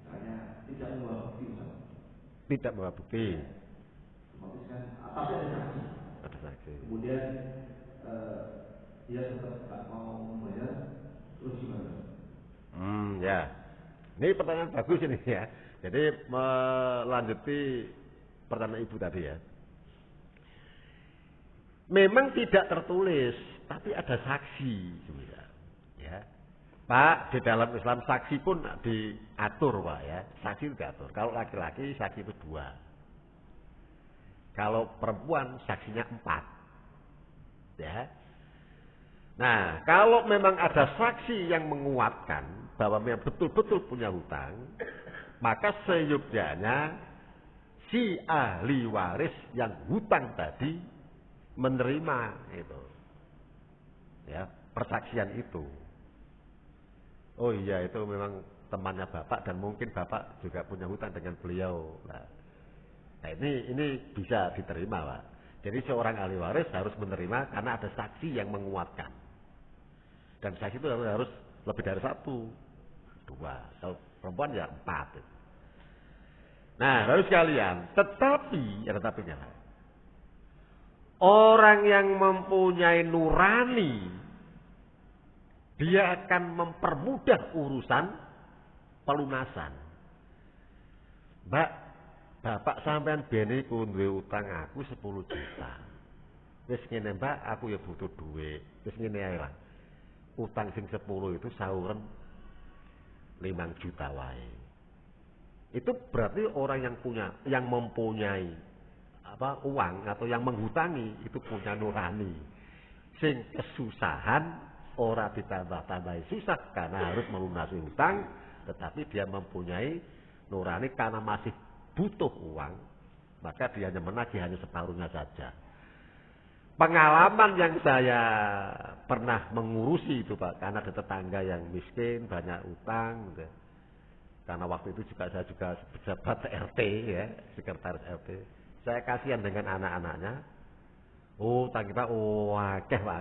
misalnya tidak membawa bukti, Tidak membawa bukti. otomatis kan pasti ada saksi. Ada saksi. Kemudian dia tetap tak mau membayar, terus gimana? Ya. Ini pertanyaan bagus ini ya. Jadi melanjuti pertanyaan Ibu tadi ya. Memang tidak tertulis, tapi ada saksi, ya. Pak, di dalam Islam saksi pun diatur Pak ya. Saksi itu diatur. Kalau laki-laki saksi itu 2. Kalau perempuan saksinya 4. Ya. Nah, kalau memang ada saksi yang menguatkan bahwa memang betul-betul punya hutang, maka seyogyanya si ahli waris yang hutang tadi menerima itu. Ya, persaksian itu. Oh iya, itu memang temannya Bapak dan mungkin Bapak juga punya hutang dengan beliau. Nah ini bisa diterima, Pak. Jadi seorang ahli waris harus menerima karena ada saksi yang menguatkan. Dan saksi itu harus lebih dari 1, 2. Kalau perempuan ya 4. Nah, harus sekalian. Tetapi, ada tapinya. Orang yang mempunyai nurani, dia akan mempermudah urusan pelunasan. Mbak, Bapak sampean bene ku duwe utang aku 10 juta. Wis ngene Mbak, aku ya butuh duit. Wis ngene ae lah. Utang sing 10 itu sauren 5 juta wae. Itu berarti orang yang mempunyai uang atau yang menghutangi itu punya nurani. Sing kesusahan ora ditambah-tambahi susah karena harus melunasi hutang, tetapi dia mempunyai nurani karena masih butuh uang, maka dia hanya menagih hanya separuhnya saja. Pengalaman yang saya pernah mengurusi itu Pak, karena ada tetangga yang miskin, banyak utang, gitu. Karena waktu itu saya juga pejabat RT ya, sekretaris RT. Saya kasihan dengan anak-anaknya. Oh, utang kita akeh Pak.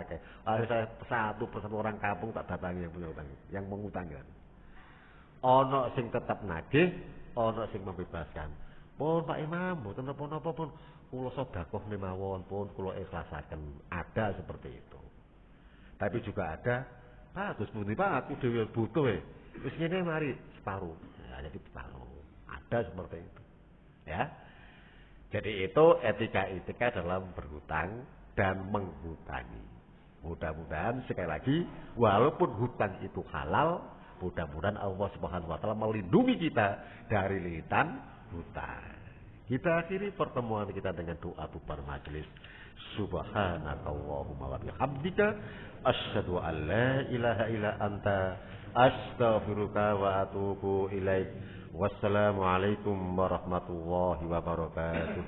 Akeh. Saya satu persatu orang kampung tak datangi yang punya utang, yang mengutang kan. Ono sing tetap nagih, ono sing membebaskan. Pun Pak Imam, mboten napa-napa pun kula sedekah mawon pun kula ikhlasaken. Ada seperti itu. Tapi juga ada, Pak, terus pundi Pak, aku dhewe butuh Wis ngene mari separuh. Ya, jadi separuh. Ada seperti itu. Ya. Jadi itu etika dalam berhutang dan menghutangi. Mudah-mudahan sekali lagi walaupun hutang itu halal, mudah-mudahan Allah Subhanahu wa taala melindungi kita dari lilitan hutang. Kita akhiri pertemuan kita dengan doa bubar majelis. Subhanakallahumma wa bihamdika asyhadu an la ilaha illa anta astaghfiruka wa atubu ilaik. Wassalamualaikum warahmatullahi wabarakatuh.